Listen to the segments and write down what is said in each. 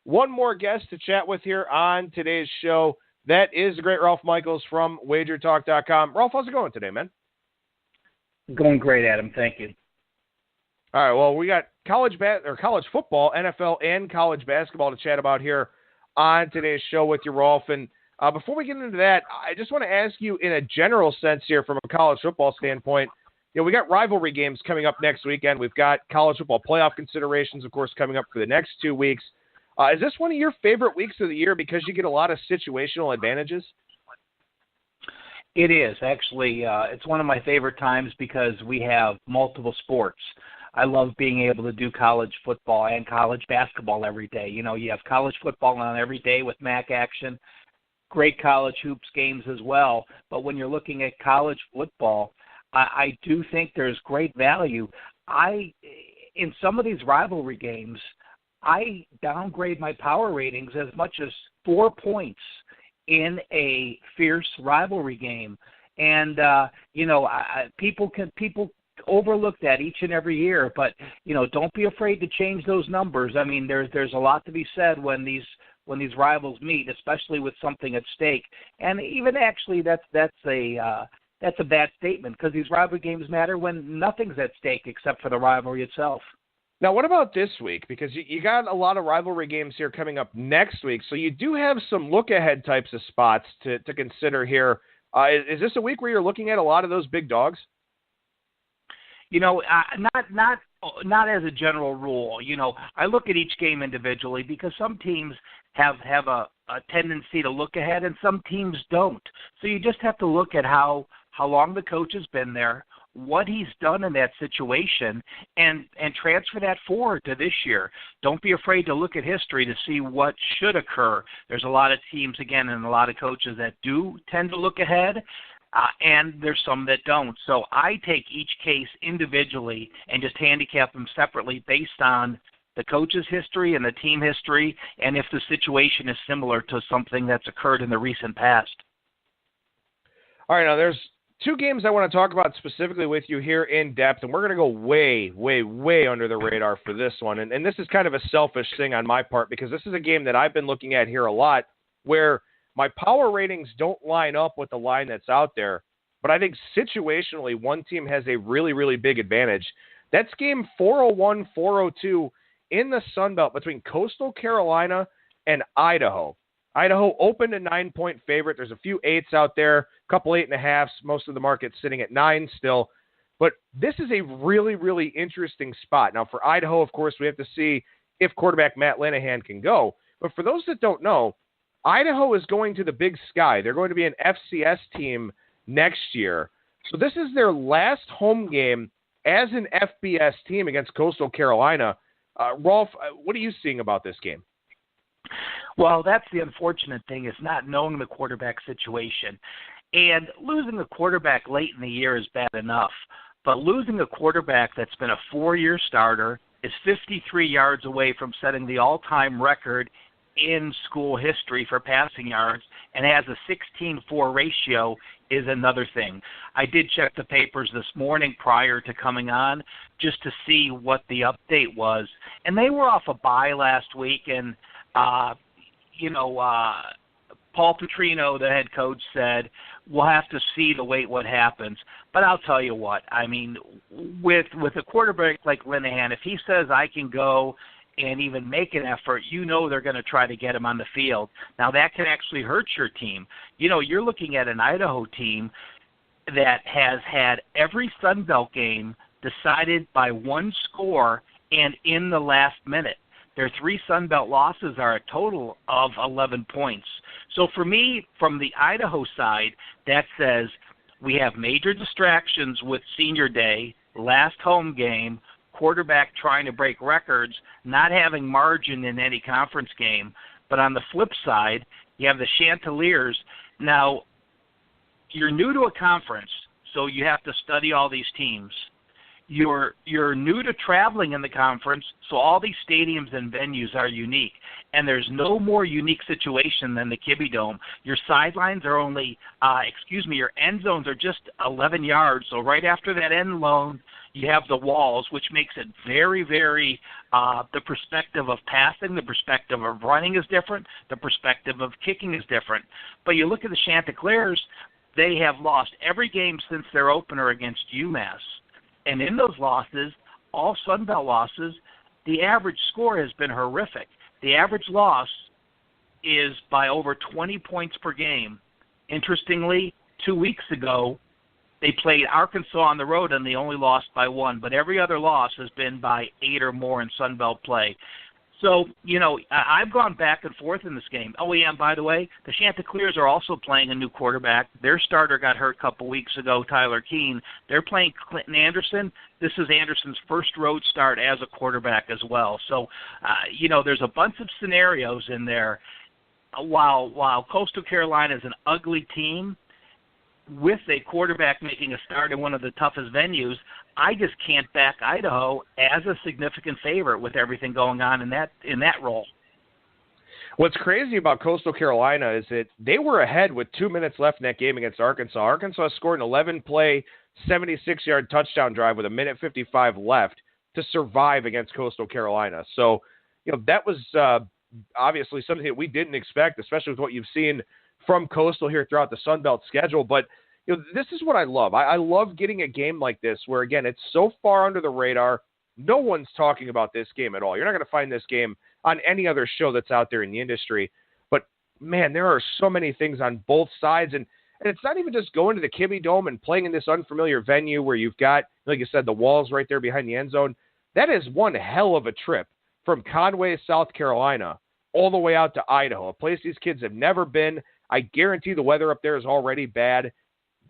one more guest to chat with here on today's show. That is the great Ralph Michaels from WagerTalk.com. Ralph, how's it going today, man? Going great, Adam. Thank you. All right, well, we got college football, NFL, and college basketball to chat about here on today's show with you, Rolf. And before we get into that, I just want to ask you in a general sense here from a college football standpoint, we got rivalry games coming up next weekend. We've got college football playoff considerations, of course, coming up for the next 2 weeks. Is this one of your favorite weeks of the year because you get a lot of situational advantages? It is. Actually, it's one of my favorite times because we have multiple sports. I love being able to do college football and college basketball every day. You have college football on every day with MAC action, great college hoops games as well. But when you're looking at college football, I do think there's great value. In some of these rivalry games, I downgrade my power ratings as much as 4 points in a fierce rivalry game. And, people overlook that each and every year, but don't be afraid to change those numbers. I mean, there's a lot to be said when these rivals meet, especially with something at stake. And even actually, that's a bad statement because these rivalry games matter when nothing's at stake except for the rivalry itself. Now, what about this week? Because you got a lot of rivalry games here coming up next week, so you do have some look-ahead types of spots to consider here. Is this a week where you're looking at a lot of those big dogs? Not as a general rule. I look at each game individually because some teams have a tendency to look ahead and some teams don't. So you just have to look at how long the coach has been there, what he's done in that situation, and transfer that forward to this year. Don't be afraid to look at history to see what should occur. There's a lot of teams, again, and a lot of coaches that do tend to look ahead, and there's some that don't. So I take each case individually and just handicap them separately based on the coach's history and the team history, and if the situation is similar to something that's occurred in the recent past. All right, now there's 2 games I want to talk about specifically with you here in depth, and we're going to go way, way, way under the radar for this one. And this is kind of a selfish thing on my part because this is a game that I've been looking at here a lot where my power ratings don't line up with the line that's out there, but I think situationally one team has a really, really big advantage. That's game 401-402 in the Sun Belt between Coastal Carolina and Idaho. Idaho opened a 9-point favorite. There's a few 8s out there, a couple 8.5s. Most of the market's sitting at 9 still. But this is a really, really interesting spot. Now, for Idaho, of course, we have to see if quarterback Matt Linehan can go. But for those that don't know, Idaho is going to the Big Sky. They're going to be an FCS team next year. So this is their last home game as an FBS team against Coastal Carolina. Rolf, what are you seeing about this game? Well, that's the unfortunate thing, is not knowing the quarterback situation. And losing a quarterback late in the year is bad enough. But losing a quarterback that's been a 4-year starter, is 53 yards away from setting the all-time record in school history for passing yards, and has a 16-4 ratio is another thing. I did check the papers this morning prior to coming on just to see what the update was. And they were off a bye last week, and Paul Petrino, the head coach, said, we'll have to see what happens. But I'll tell you what, I mean, with a quarterback like Linehan, if he says I can go and even make an effort, they're going to try to get him on the field. Now, that can actually hurt your team. You're looking at an Idaho team that has had every Sun Belt game decided by one score and in the last minute. Their 3 Sun Belt losses are a total of 11 points. So for me, from the Idaho side, that says we have major distractions with Senior Day, last home game, quarterback trying to break records, not having margin in any conference game. But on the flip side, you have the Chanticleers. Now, you're new to a conference, so you have to study all these teams. You're new to traveling in the conference, so all these stadiums and venues are unique. And there's no more unique situation than the Kibbe Dome. Your sidelines are only, your end zones are just 11 yards. So right after that end zone, You have the walls, which makes it very, very, the perspective of passing, the perspective of running is different, the perspective of kicking is different. But you look at the Chanticleers, they have lost every game since their opener against UMass. And in those losses, all Sun Belt losses, the average score has been horrific. The average loss is by over 20 points per game. Interestingly, 2 weeks ago, they played Arkansas on the road, and they only lost by 1. But every other loss has been by 8 or more in Sun Belt play. So, I've gone back and forth in this game. Oh, yeah, and by the way, the Chanticleers are also playing a new quarterback. Their starter got hurt a couple weeks ago, Tyler Keene. They're playing Clinton Anderson. This is Anderson's first road start as a quarterback as well. So, there's a bunch of scenarios in there. While Coastal Carolina is an ugly team, with a quarterback making a start in one of the toughest venues, I just can't back Idaho as a significant favorite with everything going on in that role. What's crazy about Coastal Carolina is that they were ahead with 2 minutes left in that game against Arkansas. Arkansas scored an 11-play, 76-yard touchdown drive with 1:55 left to survive against Coastal Carolina. So, that was obviously something that we didn't expect, especially with what you've seen from Coastal here throughout the Sun Belt schedule. But this is what I love. I love getting a game like this where, again, it's so far under the radar. No one's talking about this game at all. You're not going to find this game on any other show that's out there in the industry. But, man, there are so many things on both sides. And it's not even just going to the Kibbe Dome and playing in this unfamiliar venue where you've got, like you said, the walls right there behind the end zone. That is one hell of a trip from Conway, South Carolina, all the way out to Idaho, a place these kids have never been. I guarantee the weather up there is already bad,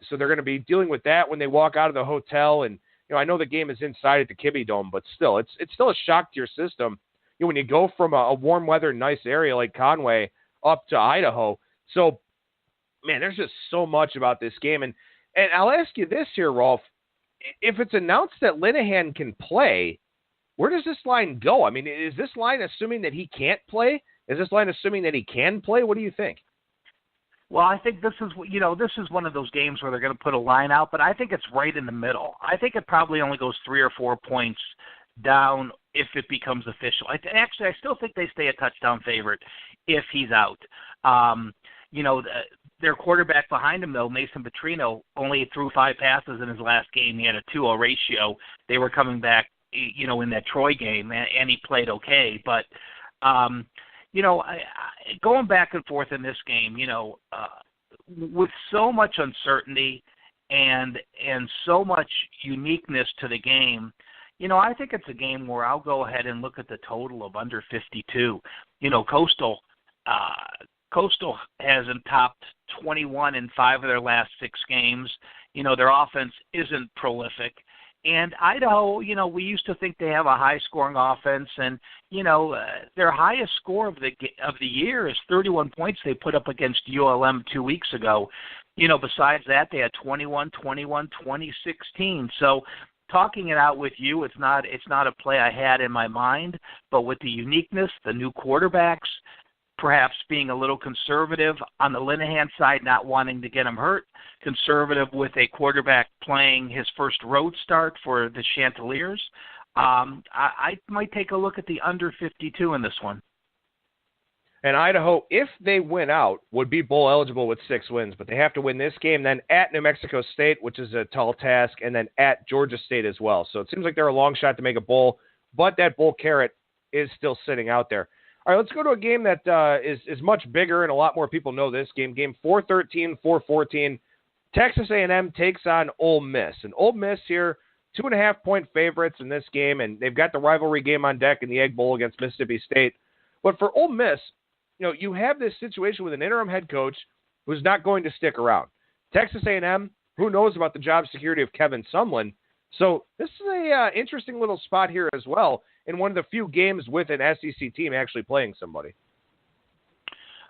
so they're going to be dealing with that when they walk out of the hotel. And I know the game is inside at the Kibbe Dome, but still, it's still a shock to your system. When you go from a warm weather, nice area like Conway up to Idaho. So, man, there's just so much about this game. And I'll ask you this here, Rolf: if it's announced that Linehan can play, where does this line go? I mean, is this line assuming that he can't play? Is this line assuming that he can play? What do you think? Well, I think this is one of those games where they're going to put a line out, but I think it's right in the middle. I think it probably only goes 3 or 4 points down if it becomes official. Actually, I still think they stay a touchdown favorite if he's out. Their quarterback behind him, though, Mason Petrino, only threw 5 passes in his last game. He had a 2-0 ratio. They were coming back, in that Troy game, and he played okay. But going back and forth in this game, with so much uncertainty and so much uniqueness to the game, I think it's a game where I'll go ahead and look at the total of under 52. Coastal hasn't topped 21 in 5 of their last 6 games. Their offense isn't prolific. And Idaho, we used to think they have a high-scoring offense, and their highest score of the year is 31 points they put up against ULM 2 weeks ago. Besides that, they had 21, 21, 20, 16. So, talking it out with you, it's not a play I had in my mind, but with the uniqueness, the new quarterbacks, perhaps being a little conservative on the Linehan side, not wanting to get him hurt, conservative with a quarterback playing his first road start for the Chanticleers. I might take a look at the under 52 in this one. And Idaho, if they win out, would be bowl eligible with 6 wins, but they have to win this game, then at New Mexico State, which is a tall task, and then at Georgia State as well. So it seems like they're a long shot to make a bowl, but that bowl carrot is still sitting out there. All right, let's go to a game that is much bigger, and a lot more people know this game. Game 413, 414. Texas A&M takes on Ole Miss. And Ole Miss here, 2.5-point favorites in this game, and they've got the rivalry game on deck in the Egg Bowl against Mississippi State. But for Ole Miss, you have this situation with an interim head coach who's not going to stick around. Texas A&M, who knows about the job security of Kevin Sumlin? So this is a interesting little spot here as well, in one of the few games with an SEC team actually playing somebody.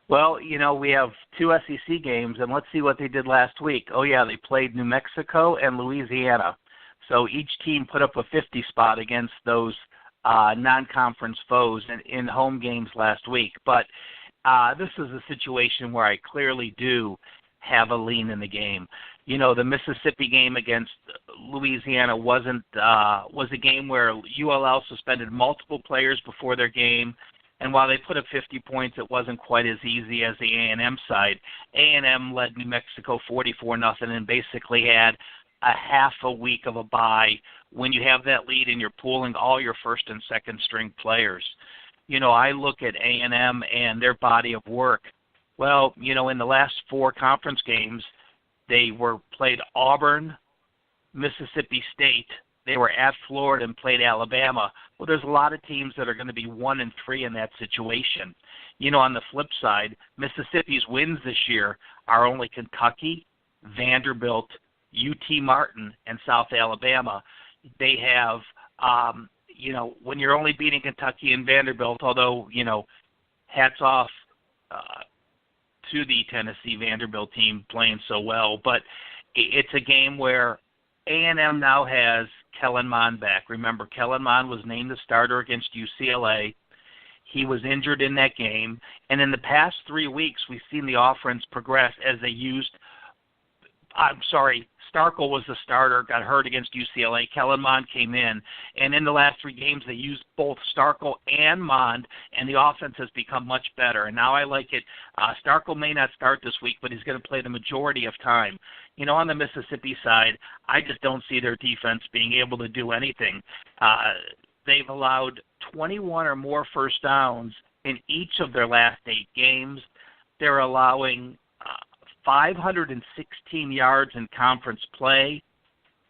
Well, we have 2 SEC games, and let's see what they did last week. Oh, yeah, they played New Mexico and Louisiana. So each team put up a 50 spot against those non-conference foes in home games last week. But this is a situation where I clearly do have a lean in the game. The Mississippi game against Louisiana was a game where ULL suspended multiple players before their game, and while they put up 50 points, it wasn't quite as easy as the A&M side. A&M led New Mexico 44-0 and basically had a half a week of a bye when you have that lead and you're pooling all your first and second string players. I look at A&M and their body of work. Well, in the last 4 conference games, they were played Auburn, Mississippi State. They were at Florida and played Alabama. Well, there's a lot of teams that are going to be 1-3 in that situation. On the flip side, Mississippi's wins this year are only Kentucky, Vanderbilt, UT Martin, and South Alabama. They have, when you're only beating Kentucky and Vanderbilt, although, hats off to the Tennessee Vanderbilt team playing so well, but it's a game where A&M now has Kellen Mond back. Remember, Kellen Mond was named the starter against UCLA. He was injured in that game, and in the past 3 weeks, we've seen the offense progress as they used Starkel was the starter, got hurt against UCLA. Kellen Mond came in, and in the last 3 games, they used both Starkel and Mond, and the offense has become much better. And now I like it. Starkel may not start this week, but he's going to play the majority of time. On the Mississippi side, I just don't see their defense being able to do anything. They've allowed 21 or more first downs in each of their last 8 games. They're allowing 516 yards in conference play.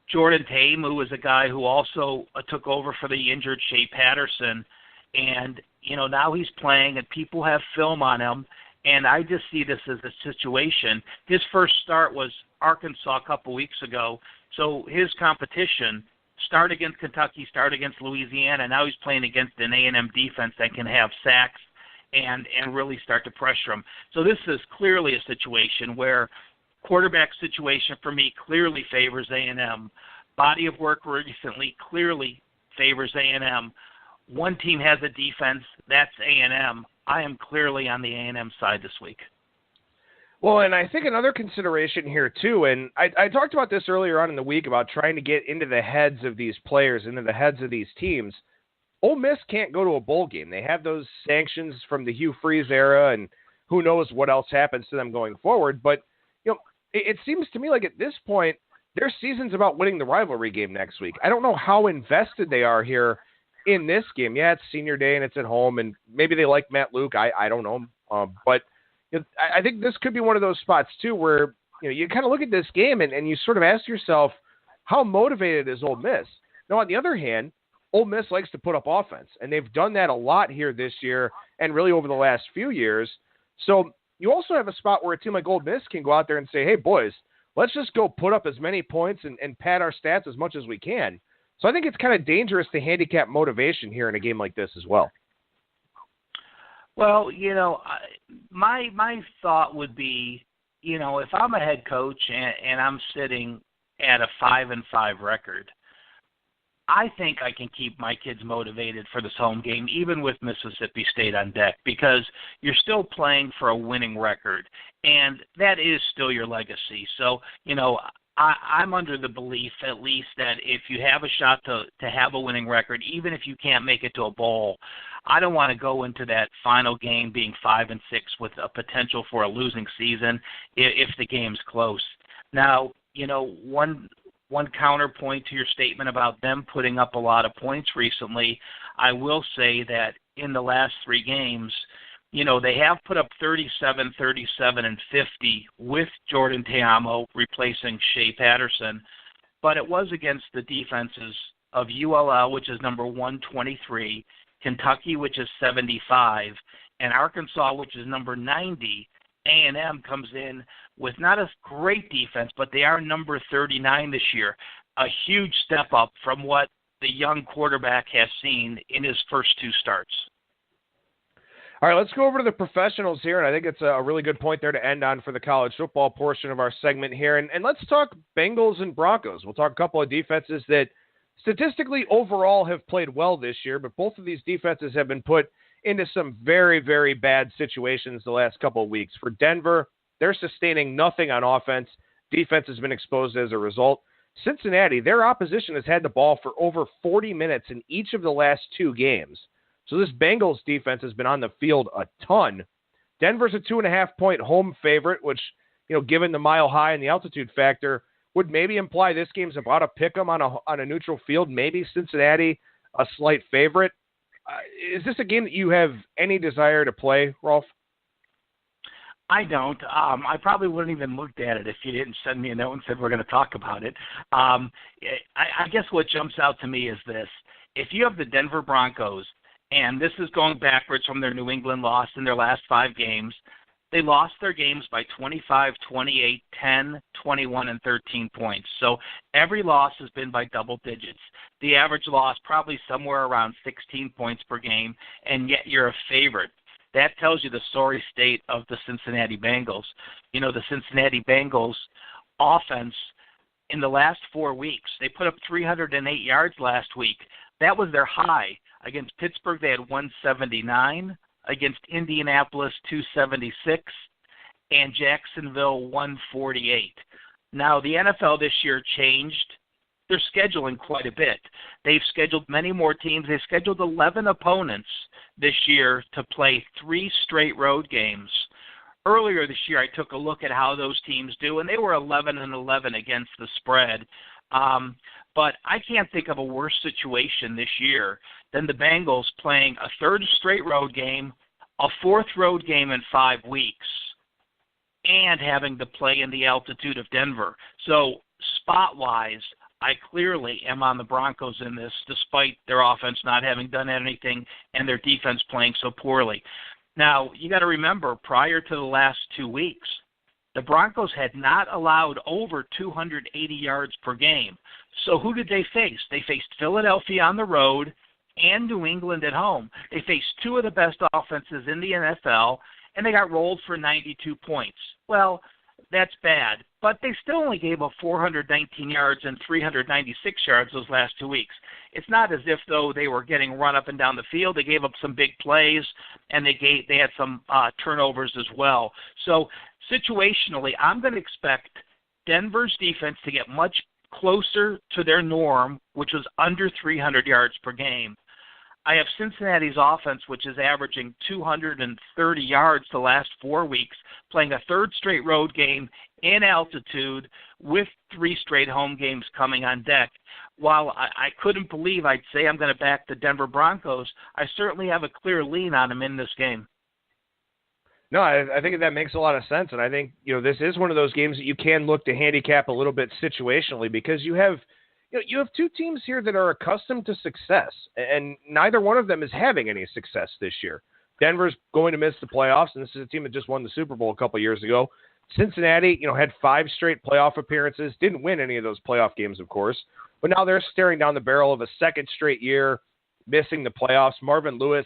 Jordan Tame, who is a guy who also took over for the injured Shea Patterson, and now he's playing and people have film on him, and I just see this as a situation. His first start was Arkansas a couple weeks ago, so his competition, start against Kentucky, start against Louisiana, now he's playing against an A&M defense that can have sacks and really start to pressure him. So this is clearly a situation where quarterback situation for me clearly favors A&M. Body of work recently clearly favors A&M. One team has a defense, that's A&M. I am clearly on the A&M side this week. Well, and I think another consideration here, too, and I talked about this earlier on in the week about trying to get into the heads of these players, into the heads of these teams. Ole Miss can't go to a bowl game. They have those sanctions from the Hugh Freeze era, and who knows what else happens to them going forward. But, it seems to me like at this point, their season's about winning the rivalry game next week. I don't know how invested they are here in this game. Yeah, it's senior day and it's at home, and maybe they like Matt Luke. I don't know. But I think this could be one of those spots, too, where you kind of look at this game and you sort of ask yourself, how motivated is Ole Miss? Now, on the other hand, Ole Miss likes to put up offense, and they've done that a lot here this year and really over the last few years. So you also have a spot where a team like Ole Miss can go out there and say, hey, boys, let's just go put up as many points and pad our stats as much as we can. So I think it's kind of dangerous to handicap motivation here in a game like this as well. Well, my thought would be, if I'm a head coach and I'm sitting at a 5-5 record, I think I can keep my kids motivated for this home game, even with Mississippi State on deck, because you're still playing for a winning record, and that is still your legacy. So, I'm under the belief, at least, that if you have a shot to have a winning record, even if you can't make it to a bowl, I don't want to go into that final game being 5-6 with a potential for a losing season if the game's close. Now, one counterpoint to your statement about them putting up a lot of points recently, I will say that in the last 3 games, they have put up 37, 37, and 50 with Jordan Teamo replacing Shea Patterson, but it was against the defenses of ULL, which is number 123, Kentucky, which is 75, and Arkansas, which is number 90. A&M comes in with not a great defense, but they are number 39 this year, a huge step up from what the young quarterback has seen in his first 2 starts. All right, let's go over to the professionals here, and I think it's a really good point there to end on for the college football portion of our segment here. And let's talk Bengals and Broncos. We'll talk a couple of defenses that statistically overall have played well this year, but both of these defenses have been put into some very, very bad situations the last couple of weeks. For Denver, they're sustaining nothing on offense. Defense has been exposed as a result. Cincinnati, their opposition has had the ball for over 40 minutes in each of the last 2 games. So this Bengals defense has been on the field a ton. Denver's a 2.5-point home favorite, which, given the mile high and the altitude factor, would maybe imply this game's about a pick 'em on a neutral field. Maybe Cincinnati a slight favorite. Is this a game that you have any desire to play, Rolf? I don't. I probably wouldn't even looked at it if you didn't send me a note and said we're going to talk about it. I guess what jumps out to me is this. If you have the Denver Broncos, and this is going backwards from their New England loss in their last 5 games, they lost their games by 25, 28, 10, 21, and 13 points. So every loss has been by double digits. The average loss probably somewhere around 16 points per game, and yet you're a favorite. That tells you the sorry state of the Cincinnati Bengals. The Cincinnati Bengals offense in the last 4 weeks, they put up 308 yards last week. That was their high. Against Pittsburgh, they had 179. Against Indianapolis, 276. And Jacksonville, 148. Now, the NFL this year changed their scheduling quite a bit. They've scheduled many more teams. They've scheduled 11 opponents this year to play 3 straight road games. Earlier this year, I took a look at how those teams do, and they were 11-11 against the spread. But I can't think of a worse situation this year than the Bengals playing a 3rd straight road game, a 4th road game in 5 weeks, and having to play in the altitude of Denver. So spot-wise, I clearly am on the Broncos in this, despite their offense not having done anything and their defense playing so poorly. Now, you got to remember, prior to the last 2 weeks, the Broncos had not allowed over 280 yards per game. So who did they face? They faced Philadelphia on the road and New England at home. They faced 2 of the best offenses in the NFL, and they got rolled for 92 points. Well, that's bad, but they still only gave up 419 yards and 396 yards those last 2 weeks. It's not as if, though, they were getting run up and down the field. They gave up some big plays, and they had some turnovers as well. So situationally, I'm going to expect Denver's defense to get much closer to their norm, which was under 300 yards per game. I have Cincinnati's offense, which is averaging 230 yards the last 4 weeks, playing a 3rd straight road game in altitude with 3 straight home games coming on deck. While I couldn't believe I'd say I'm going to back the Denver Broncos, I certainly have a clear lean on them in this game. No, I think that makes a lot of sense, and I think this is one of those games that you can look to handicap a little bit situationally because you have 2 teams here that are accustomed to success, and neither one of them is having any success this year. Denver's going to miss the playoffs, and this is a team that just won the Super Bowl a couple years ago. Cincinnati, had 5 straight playoff appearances, didn't win any of those playoff games, of course, but now they're staring down the barrel of a 2nd straight year, missing the playoffs. Marvin Lewis,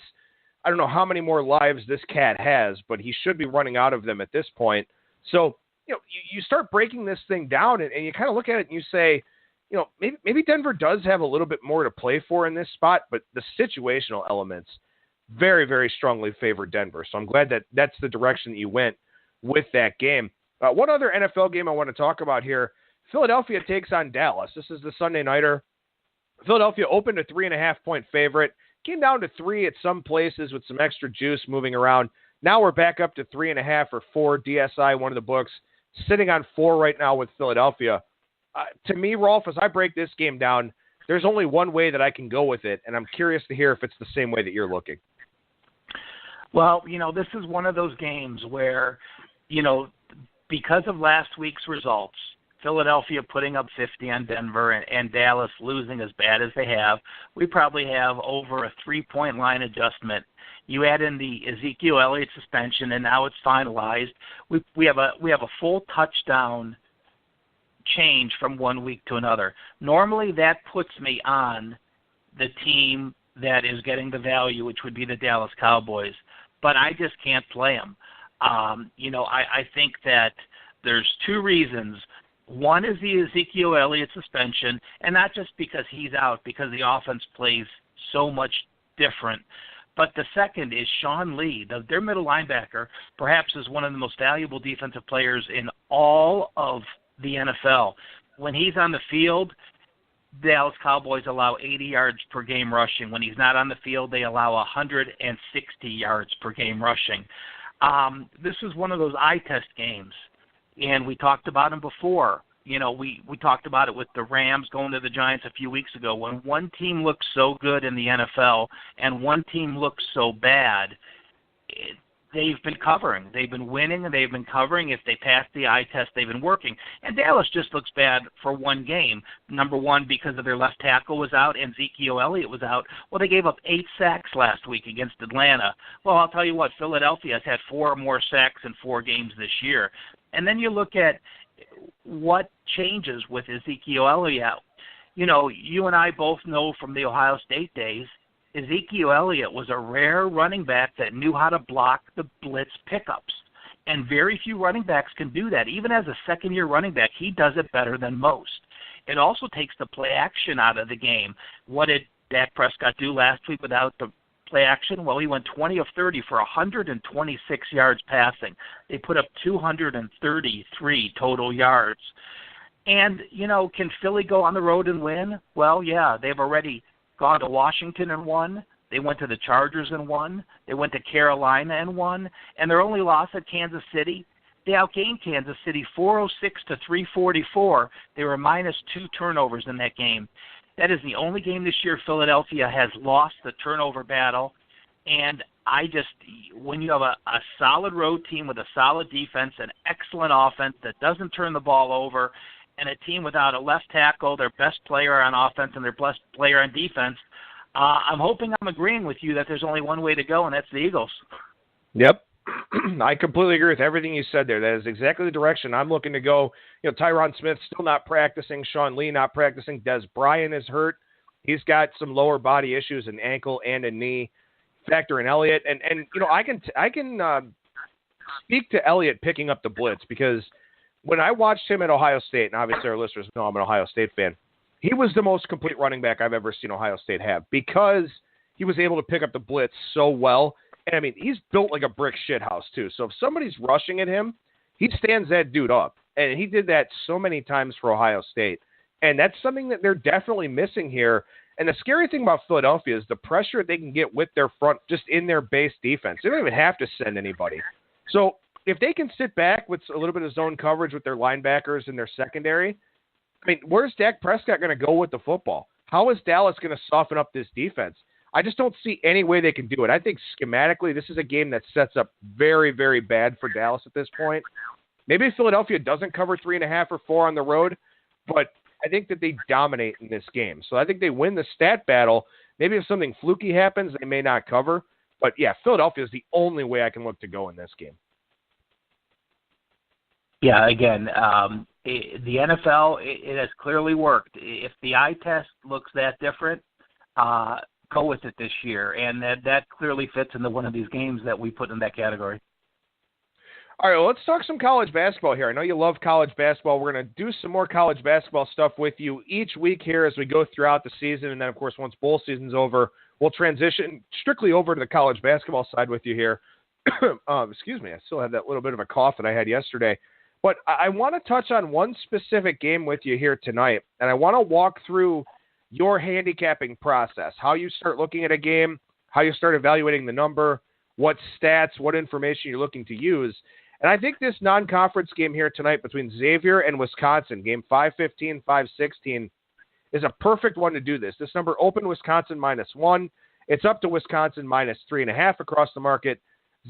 I don't know how many more lives this cat has, but he should be running out of them at this point. So, you start breaking this thing down, and you kind of look at it and you say, maybe Denver does have a little bit more to play for in this spot, but the situational elements very, very strongly favor Denver. So I'm glad that that's the direction that you went with that game. One other NFL game I want to talk about here. Philadelphia takes on Dallas. This is the Sunday nighter. Philadelphia opened a 3.5-point favorite. Came down to 3 at some places with some extra juice moving around. Now we're back up to 3.5 or 4. DSI, one of the books, sitting on 4 right now with Philadelphia. To me, Rolf, as I break this game down, there's only one way that I can go with it, and I'm curious to hear if it's the same way that you're looking. Well, this is one of those games where, because of last week's results, Philadelphia putting up 50 on Denver and Dallas losing as bad as they have, we probably have over a 3-point line adjustment. You add in the Ezekiel Elliott suspension, and now it's finalized. We have a full touchdown change from 1 week to another. Normally that puts me on the team that is getting the value, which would be the Dallas Cowboys, but I just can't play them. I think that there's 2 reasons. One is the Ezekiel Elliott suspension, and not just because he's out, because the offense plays so much different. But the second is Sean Lee, their middle linebacker, perhaps is one of the most valuable defensive players in all of the NFL. When he's on the field, Dallas Cowboys allow 80 yards per game rushing. When he's not on the field, they allow 160 yards per game rushing. This is one of those eye test games, and we talked about him before. We talked about it with the Rams going to the Giants a few weeks ago. When one team looks so good in the NFL and one team looks so bad, they've been covering. They've been winning, and they've been covering. If they pass the eye test, they've been working. And Dallas just looks bad for one game. Number one, because of their left tackle was out and Ezekiel Elliott was out. Well, they gave up 8 sacks last week against Atlanta. Well, I'll tell you what, Philadelphia has had 4 more sacks in 4 games this year. And then you look at what changes with Ezekiel Elliott. You and I both know from the Ohio State days, Ezekiel Elliott was a rare running back that knew how to block the blitz pickups. And very few running backs can do that. Even as a second-year running back, he does it better than most. It also takes the play action out of the game. What did Dak Prescott do last week without the play action? Well, he went 20 of 30 for 126 yards passing. They put up 233 total yards. And, can Philly go on the road and win? Well, yeah, they've already gone to Washington and won. They went to the Chargers and won. They went to Carolina and won. And their only loss at Kansas City, they outgained Kansas City 406 to 344. They were minus 2 turnovers in that game. That is the only game this year Philadelphia has lost the turnover battle. And when you have a solid road team with a solid defense, an excellent offense that doesn't turn the ball over, and a team without a left tackle, their best player on offense and their best player on defense, I'm hoping I'm agreeing with you that there's only one way to go, and that's the Eagles. Yep. I completely agree with everything you said there. That is exactly the direction I'm looking to go. Tyron Smith still not practicing. Sean Lee not practicing. Des Bryant is hurt. He's got some lower body issues, an ankle and a knee. Factor in Elliott. And I can speak to Elliott picking up the blitz, because when I watched him at Ohio State, and obviously our listeners know I'm an Ohio State fan, he was the most complete running back I've ever seen Ohio State have, because he was able to pick up the blitz so well. And, I mean, he's built like a brick shit house, too. So if somebody's rushing at him, he stands that dude up. And he did that so many times for Ohio State. And that's something that they're definitely missing here. And the scary thing about Philadelphia is the pressure they can get with their front, just in their base defense. They don't even have to send anybody. So if they can sit back with a little bit of zone coverage with their linebackers and their secondary, I mean, where's Dak Prescott going to go with the football? How is Dallas going to soften up this defense? I just don't see any way they can do it. I think schematically this is a game that sets up very, very bad for Dallas at this point. Maybe Philadelphia doesn't cover 3.5 or 4 on the road, but I think that they dominate in this game. So I think they win the stat battle. Maybe if something fluky happens, they may not cover. But, yeah, Philadelphia is the only way I can look to go in this game. Yeah, again, the NFL, it has clearly worked. If the eye test looks that different, go with it this year. And that clearly fits into one of these games that we put in that category. All right, well, let's talk some college basketball here. I know you love college basketball. We're going to do some more college basketball stuff with you each week here as we go throughout the season. And then, of course, once bowl season's over, we'll transition strictly over to the college basketball side with you here. Excuse me, I still have that little bit of a cough that I had yesterday. But I want to touch on one specific game with you here tonight, and I want to walk through your handicapping process, how you start looking at a game, how you start evaluating the number, what stats, what information you're looking to use. And I think this non-conference game here tonight between Xavier and Wisconsin, game 5-15, 5-16, is a perfect one to do this. This number opened Wisconsin -1. It's up to Wisconsin -3.5 across the market.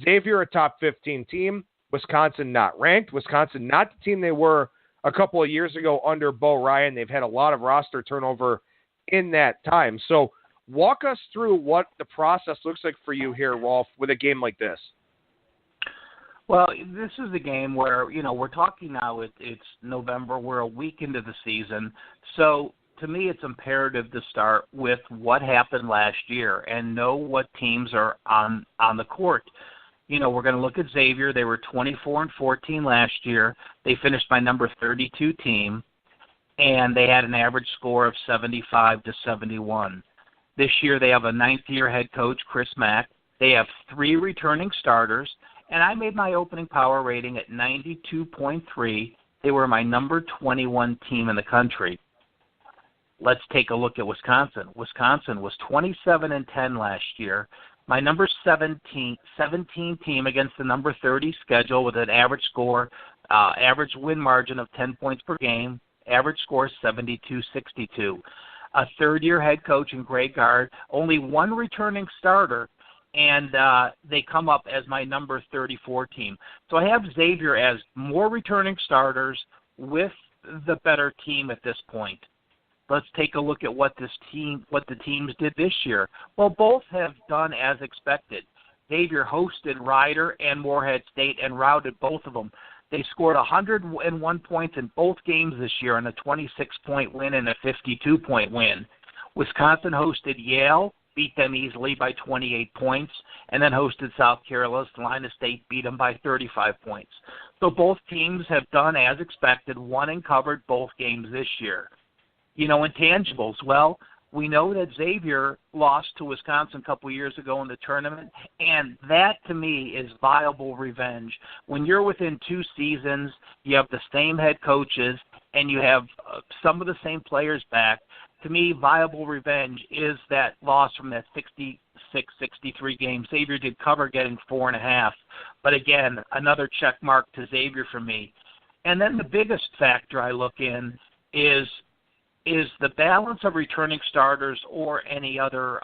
Xavier, a top 15 team. Wisconsin not ranked. Wisconsin not the team they were a couple of years ago under Bo Ryan. They've had a lot of roster turnover in that time. So walk us through what the process looks like for you here, Rolf, with a game like this. Well, this is a game where, we're talking now, it's November, we're a week into the season. So to me, it's imperative to start with what happened last year and know what teams are on the court. We're going to look at Xavier. They were 24-14 last year. They finished my number 32 team, and they had an average score of 75-71. This year they have a ninth-year head coach, Chris Mack. They have 3 returning starters, and I made my opening power rating at 92.3, They were my number 21 team in the country. Let's take a look at Wisconsin. Wisconsin was 27-10 last year. My number 17 team against the number 30 schedule with an average score, average win margin of 10 points per game, average score 72-62. A third-year head coach in Greg Gard, only one returning starter, and they come up as my number 34 team. So I have Xavier as more returning starters with the better team at this point. Let's take a look at what the teams did this year. Well, both have done as expected. Xavier hosted Rider and Morehead State and routed both of them. They scored 101 points in both games this year on a 26-point win and a 52-point win. Wisconsin hosted Yale, beat them easily by 28 points, and then hosted South Carolina State, beat them by 35 points. So both teams have done as expected, won and covered both games this year. Intangibles, well, we know that Xavier lost to Wisconsin a couple years ago in the tournament, and that, to me, is viable revenge. When you're within 2 seasons, you have the same head coaches, and you have some of the same players back. To me, viable revenge is that loss from that 66-63 game. Xavier did cover getting 4.5, but again, another check mark to Xavier for me. And then the biggest factor I look in is the balance of returning starters or any other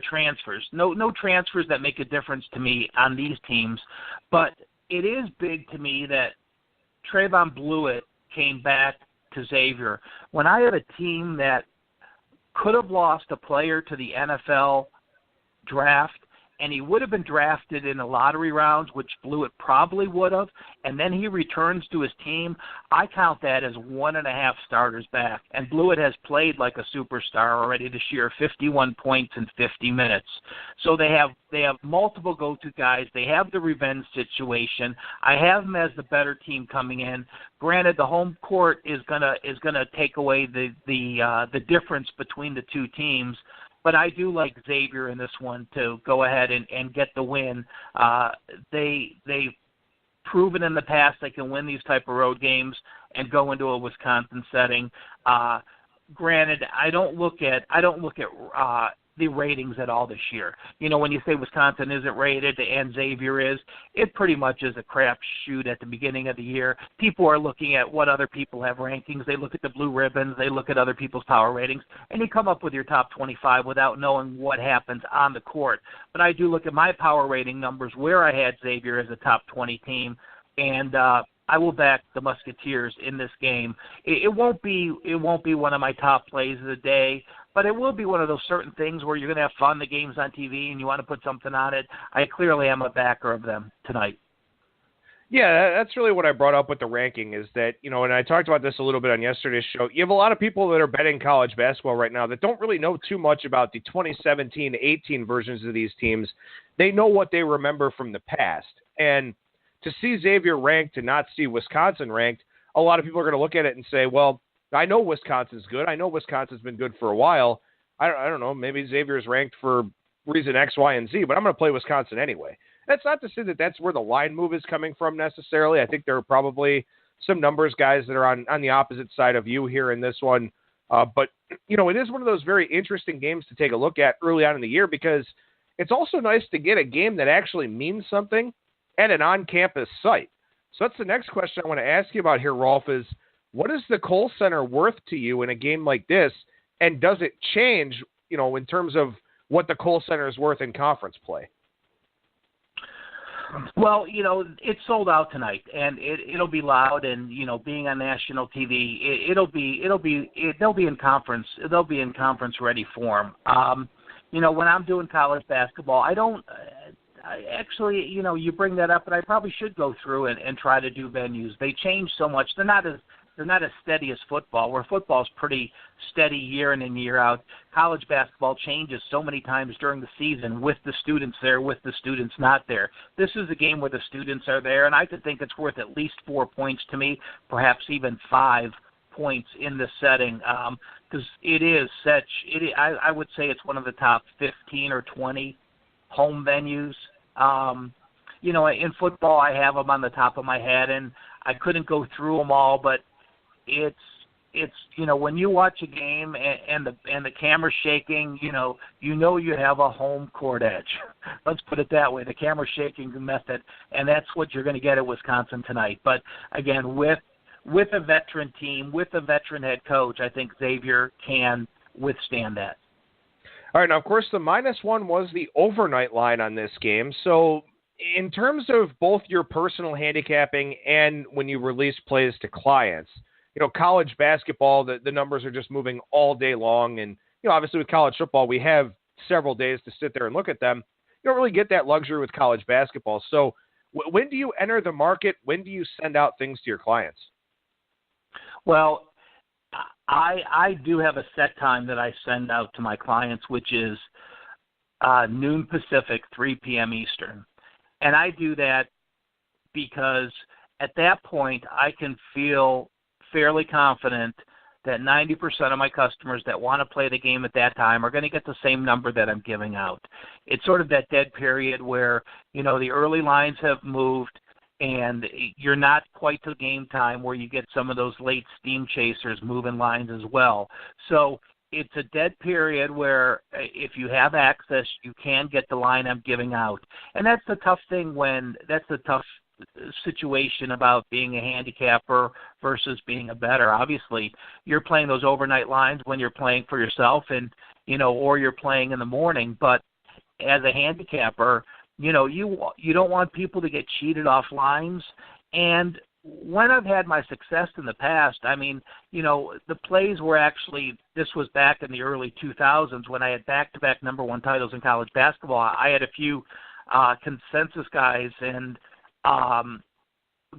transfers. No transfers that make a difference to me on these teams, but it is big to me that Trayvon Blewett came back to Xavier. When I have a team that could have lost a player to the NFL draft, and he would have been drafted in the lottery rounds, which Blewett probably would have, and then he returns to his team, I count that as 1.5 starters back. And Blewett has played like a superstar already this year, 51 points in 50 minutes. So they have multiple go-to guys. They have the revenge situation. I have them as the better team coming in. Granted, the home court is gonna take away the difference between the two teams. But I do like Xavier in this one to go ahead and get the win. They've proven in the past they can win these type of road games and go into a Wisconsin setting. Granted, I don't look at the ratings at all this year. When you say Wisconsin isn't rated and Xavier is, it pretty much is a crapshoot at the beginning of the year. People are looking at what other people have rankings. They look at the blue ribbons. They look at other people's power ratings, and you come up with your top 25 without knowing what happens on the court. But I do look at my power rating numbers where I had Xavier as a top 20 team, and I will back the Musketeers in this game. It won't be one of my top plays of the day, but it will be one of those certain things where you're going to have fun. The game's on TV and you want to put something on it. I clearly am a backer of them tonight. Yeah, that's really what I brought up with the ranking is that, and I talked about this a little bit on yesterday's show. You have a lot of people that are betting college basketball right now that don't really know too much about the 2017-18 versions of these teams. They know what they remember from the past. And to see Xavier ranked and not see Wisconsin ranked, a lot of people are going to look at it and say, well, I know Wisconsin's good. I know Wisconsin's been good for a while. I don't know. Maybe Xavier's ranked for reason X, Y, and Z, but I'm going to play Wisconsin anyway. That's not to say that that's where the line move is coming from necessarily. I think there are probably some numbers guys that are on the opposite side of you here in this one. But, it is one of those very interesting games to take a look at early on in the year because it's also nice to get a game that actually means something at an on-campus site. So that's the next question I want to ask you about here, Rolf, is what is the Kohl Center worth to you in a game like this, and does it change, in terms of what the Kohl Center is worth in conference play? Well, it's sold out tonight, and it'll be loud, and being on national TV, they'll be in conference ready form. When I'm doing college basketball, you bring that up, but I probably should go through and try to do venues. They change so much. They're not as steady as football, where football's pretty steady year in and year out. College basketball changes so many times during the season with the students there, with the students not there. This is a game where the students are there, and I could think it's worth at least 4 points to me, perhaps even 5 points in this setting, because I would say it's one of the top 15 or 20 home venues. In football, I have them on the top of my head, and I couldn't go through them all, but it's when you watch a game and the camera's shaking, you have a home court edge. Let's put it that way. The camera's shaking method, and that's what you're going to get at Wisconsin tonight. But again, with a veteran team, with a veteran head coach, I think Xavier can withstand that. All right, now, of course, the -1 was the overnight line on this game. So in terms of both your personal handicapping and when you release plays to clients, college basketball, the numbers are just moving all day long. And, obviously with college football, we have several days to sit there and look at them. You don't really get that luxury with college basketball. So when do you enter the market? When do you send out things to your clients? Well, I do have a set time that I send out to my clients, which is noon Pacific, 3 p.m. Eastern. And I do that because at that point I can feel fairly confident that 90% of my customers that want to play the game at that time are going to get the same number that I'm giving out. It's sort of that dead period where, the early lines have moved and you're not quite to game time where you get some of those late steam chasers moving lines as well. So it's a dead period where if you have access, you can get the line I'm giving out. And that's the tough thing that's the tough situation about being a handicapper versus being a bettor. Obviously, you're playing those overnight lines when you're playing for yourself and, or you're playing in the morning. But as a handicapper, you don't want people to get cheated off lines. And when I've had my success in the past, the plays were actually, this was back in the early 2000s when I had back-to-back number one titles in college basketball. I had a few consensus guys and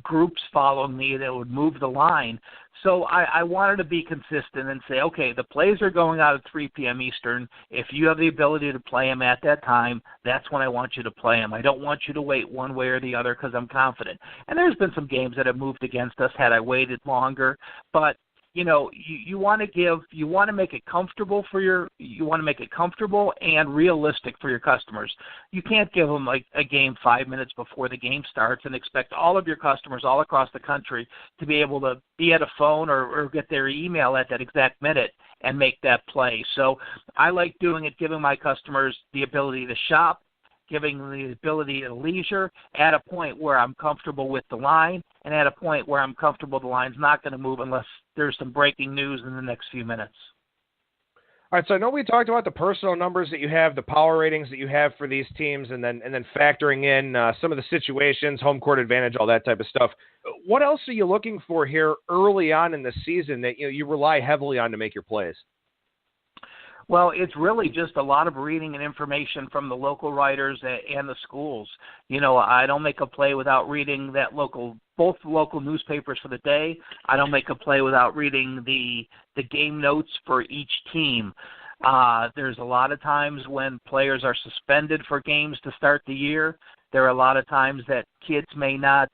groups following me that would move the line. So I wanted to be consistent and say, okay, the plays are going out at 3 p.m. Eastern. If you have the ability to play them at that time, that's when I want you to play them. I don't want you to wait one way or the other because I'm confident. And there's been some games that have moved against us had I waited longer, but you want to make it comfortable and realistic for your customers. You can't give them a game 5 minutes before the game starts and expect all of your customers all across the country to be able to be at a phone or get their email at that exact minute and make that play. So I like doing it, giving my customers the ability to shop, giving them the ability to leisure at a point where I'm comfortable with the line and at a point where I'm comfortable the line's not going to move unless there's some breaking news in the next few minutes. All right, so I know we talked about the personal numbers that you have, the power ratings that you have for these teams, and then factoring in some of the situations, home court advantage, all that type of stuff. What else are you looking for here early on in the season that you rely heavily on to make your plays? Well, it's really just a lot of reading and information from the local writers and the schools. I don't make a play without reading both local newspapers for the day. I don't make a play without reading the game notes for each team. There's a lot of times when players are suspended for games to start the year. There are a lot of times that kids may not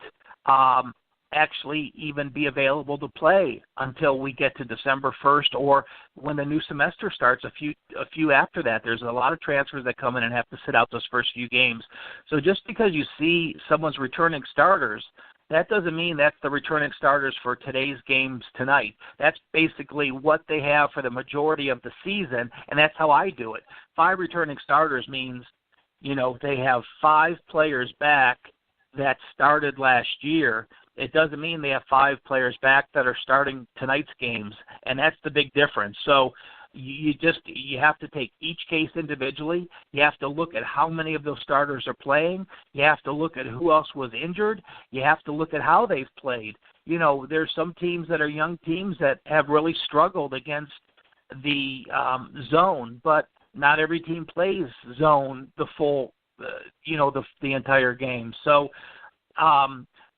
actually even be available to play until we get to December 1st or when the new semester starts a few after that. There's a lot of transfers that come in and have to sit out those first few games. So just because you see someone's returning starters, that doesn't mean that's the returning starters for today's games tonight. That's basically what they have for the majority of the season, and that's how I do it. 5 returning starters means, they have 5 players back that started last year. It doesn't mean they have 5 players back that are starting tonight's games, and that's the big difference. So you have to take each case individually. You have to look at how many of those starters are playing. You have to look at who else was injured. You have to look at how they've played. There's some teams that are young teams that have really struggled against the zone, but not every team plays zone the full, the entire game. So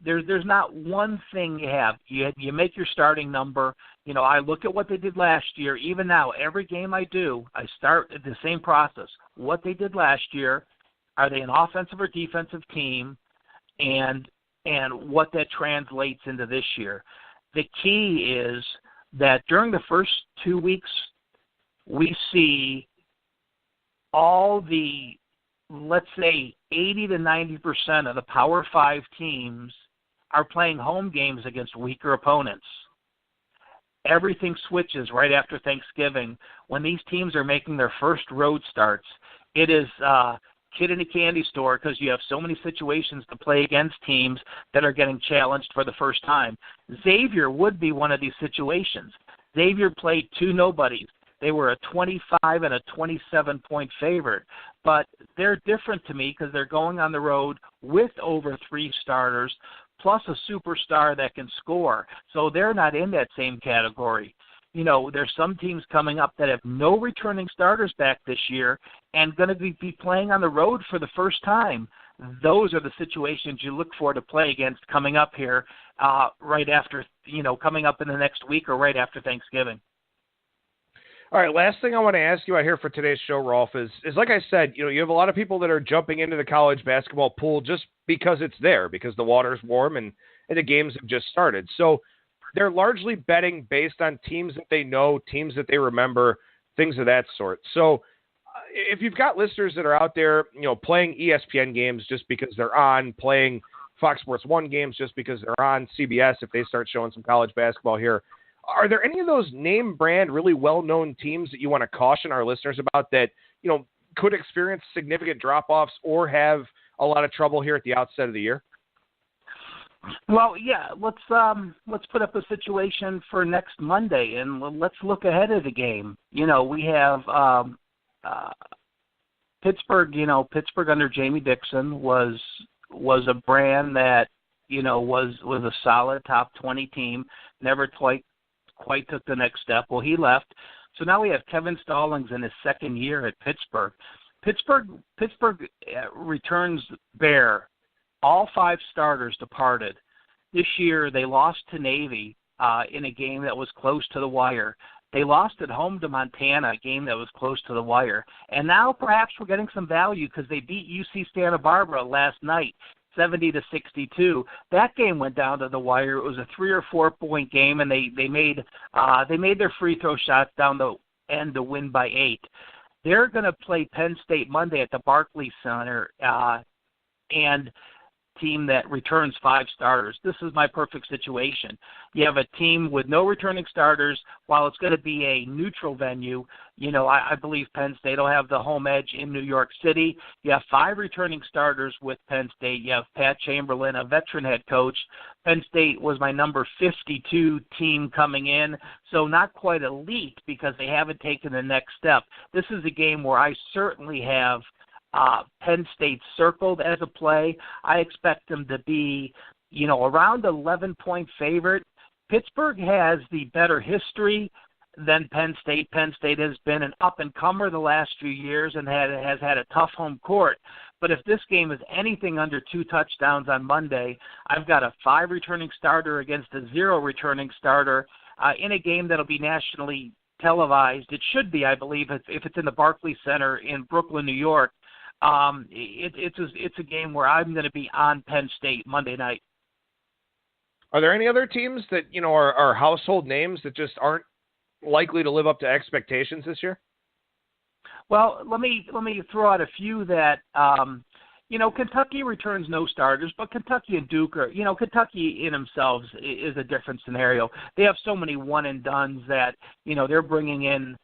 there's not one thing you have. You make your starting number. I look at what they did last year. Even now, every game I do, I start at the same process. What they did last year, are they an offensive or defensive team, and what that translates into this year. The key is that during the first 2 weeks, we see all the, let's say, 80 to 90% of the Power 5 teams are playing home games against weaker opponents. Everything switches right after Thanksgiving. When these teams are making their first road starts, it is kid in a candy store because you have so many situations to play against teams that are getting challenged for the first time. Xavier would be one of these situations. Xavier played two nobodies. They were a 25 and a 27-point favorite, but they're different to me because they're going on the road with over 3 starters plus a superstar that can score. So they're not in that same category. You know, there's some teams coming up that have no returning starters back this year and going to be playing on the road for the first time. Those are the situations you look for to play against coming up here right after, coming up in the next week or right after Thanksgiving. All right, last thing I want to ask you out here for today's show, Rolf, is like I said, you have a lot of people that are jumping into the college basketball pool just because it's there, because the water's warm and the games have just started. So they're largely betting based on teams that they know, teams that they remember, things of that sort. So if you've got listeners that are out there, playing ESPN games just because they're on, playing Fox Sports 1 games just because they're on, CBS if they start showing some college basketball here, are there any of those name brand, really well-known teams that you want to caution our listeners about that, could experience significant drop-offs or have a lot of trouble here at the outset of the year? Well, yeah, let's put up a situation for next Monday, and let's look ahead of the game. We have Pittsburgh. Pittsburgh under Jamie Dixon was a brand that was a solid top 20 team. Never quite took the next step. Well, he left. So now we have Kevin Stallings in his second year at Pittsburgh. Pittsburgh returns bare. All 5 starters departed. This year they lost to Navy in a game that was close to the wire. They lost at home to Montana, a game that was close to the wire. And now perhaps we're getting some value because they beat UC Santa Barbara last night, 70-62. That game went down to the wire. It was a 3 or 4 point game, and they made their free throw shots down the end to win by 8. They're going to play Penn State Monday at the Barclays Center, and team that returns 5 starters. This is my perfect situation. You have a team with no returning starters. While it's going to be a neutral venue, I believe Penn State will have the home edge in New York City. You have 5 returning starters with Penn State. You have Pat Chamberlain, a veteran head coach. Penn State was my number 52 team coming in, so not quite elite because they haven't taken the next step. This is a game where I certainly have Penn State circled as a play. I expect them to be, around 11-point favorite. Pittsburgh has the better history than Penn State. Penn State has been an up-and-comer the last few years and has had a tough home court. But if this game is anything under 2 touchdowns on Monday, I've got a 5 returning starter against a 0 returning starter in a game that'll be nationally televised. It should be, I believe, if it's in the Barclays Center in Brooklyn, New York. It's a game where I'm going to be on Penn State Monday night. Are there any other teams that are household names that just aren't likely to live up to expectations this year? Well, let me throw out a few that Kentucky returns no starters, but Kentucky and Duke are Kentucky in themselves is a different scenario. They have so many one and dones that they're bringing in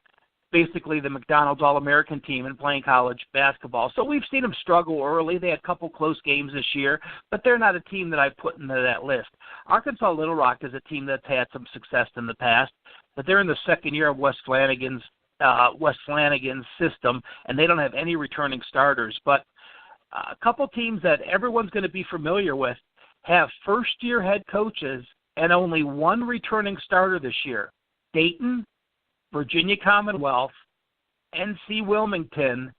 basically the McDonald's All-American team and playing college basketball. So we've seen them struggle early. They had a couple close games this year, but they're not a team that I put into that list. Arkansas Little Rock is a team that's had some success in the past, but they're in the second year of Wes Flanagan's system, and they don't have any returning starters. But a couple teams that everyone's going to be familiar with have first-year head coaches and only 1 returning starter this year. Dayton, Virginia Commonwealth, NC Wilmington,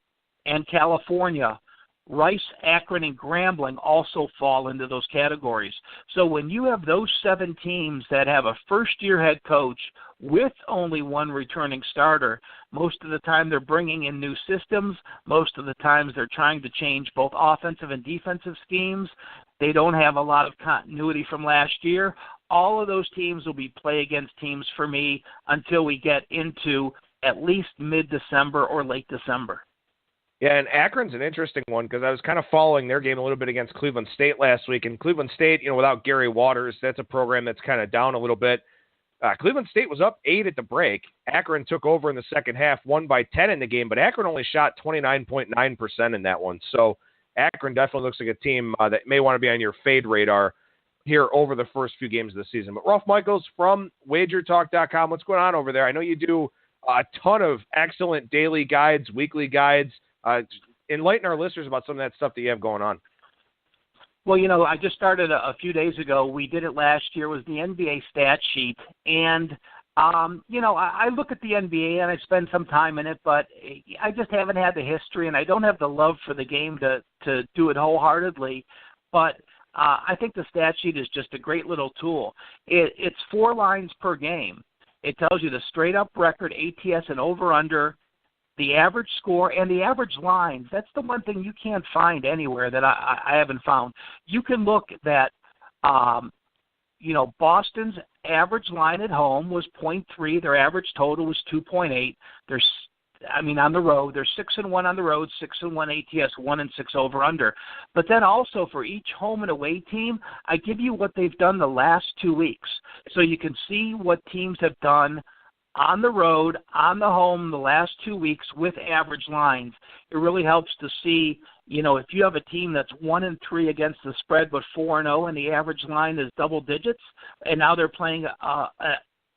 and California. Rice, Akron, and Grambling also fall into those categories. So when you have those 7 teams that have a first-year head coach with only 1 returning starter, most of the time they're bringing in new systems. Most of the times they're trying to change both offensive and defensive schemes. They don't have a lot of continuity from last year. All of those teams will be play against teams for me until we get into at least mid-December or late December. Yeah, and Akron's an interesting one because I was kind of following their game a little bit against Cleveland State last week. And Cleveland State, without Gary Waters, that's a program that's kind of down a little bit. Cleveland State was up 8 at the break. Akron took over in the second half, won by 10 in the game, but Akron only shot 29.9% in that one. So Akron definitely looks like a team that may want to be on your fade radar here over the first few games of the season. But Rolf Michaels from WagerTalk.com, what's going on over there? I know you do a ton of excellent daily guides, weekly guides. Enlighten our listeners about some of that stuff that you have going on. Well, I just started a few days ago. We did it last year. It was the NBA stat sheet. And, I look at the NBA and I spend some time in it, but I just haven't had the history and I don't have the love for the game to do it wholeheartedly. But I think the stat sheet is just a great little tool. It's 4 lines per game. It tells you the straight-up record, ATS, and over-under, the average score, and the average lines. That's the one thing you can't find anywhere that I haven't found. You can look at, Boston's average line at home was 0.3. Their average total was 2.8. On the road, they're 6-1 on the road, 6-1 ATS, 1-6 over under. But then also for each home and away team, I give you what they've done the last 2 weeks, so you can see what teams have done on the road, on the home, the last 2 weeks with average lines. It really helps to see, if you have a team that's 1-3 against the spread, but 4-0, and the average line is double digits, and now they're playing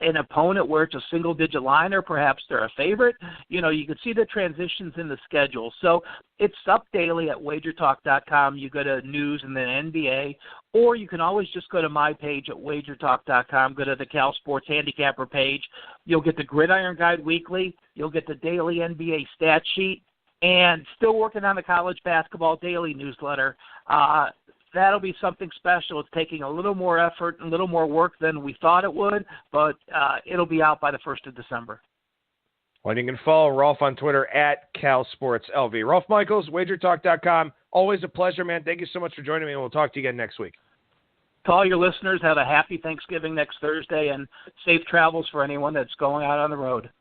an opponent where it's a single-digit line, or perhaps they're a favorite. You can see the transitions in the schedule. So it's up daily at WagerTalk.com. You go to news and then NBA, or you can always just go to my page at WagerTalk.com. Go to the Cal Sports Handicapper page. You'll get the Gridiron Guide weekly. You'll get the daily NBA stat sheet, and still working on the College Basketball Daily newsletter. That'll be something special. It's taking a little more effort and a little more work than we thought it would, but it'll be out by the 1st of December. Well, you can follow Rolf on Twitter at CalSportsLV. Rolf Michaels, WagerTalk.com. Always a pleasure, man. Thank you so much for joining me, and we'll talk to you again next week. To all your listeners, have a happy Thanksgiving next Thursday, and safe travels for anyone that's going out on the road.